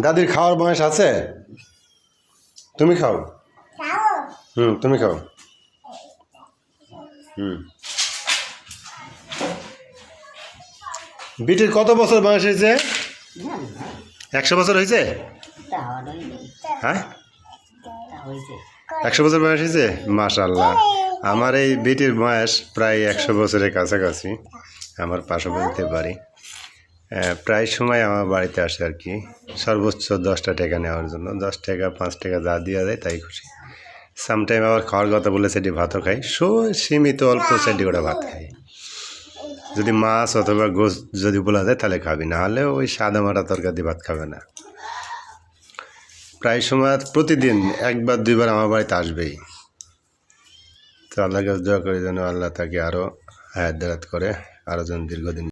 দাদির খাওয়ার বয়স আছে? তুমি খাও। তুমি খাও। বিটির কত বছর বয়স হয়েছে? 100 বছর হয়েছে? হ্যাঁ, 100 বছর বয়স হয়েছে। মাশাআল্লাহ। আমার এই বিটির বয়স প্রায় 100 বছরের কাছাকাছি। আমার পার্শ্ববর্তী বাড়ি। প্রায় সময় আমার বাড়িতে আসে আর কি, সর্বোচ্চ 10টা টাকা নেওয়ার জন্য। 10 টাকা 5 টাকা যা দেওয়া যায় তাই খুশি। সামটাইম আবার খাওয়ার কথা বলে সেটি ভাতও খাই, সীমিত অল্প সেটি করে ভাত খাই। যদি মাছ অথবা গোশ যদি বলা যায় তাহলে খাবি, না হলে ওই সাদা মাটা তরকারি ভাত খাবে না। প্রায় সময় প্রতিদিন 1 বার 2 বার আমার বাড়িতে আসবেই। তো আল্লাহকে দোয়া করি যেন আল্লাহ তাকে আরও হায়াত দারাত করে, আরও যেন দীর্ঘদিন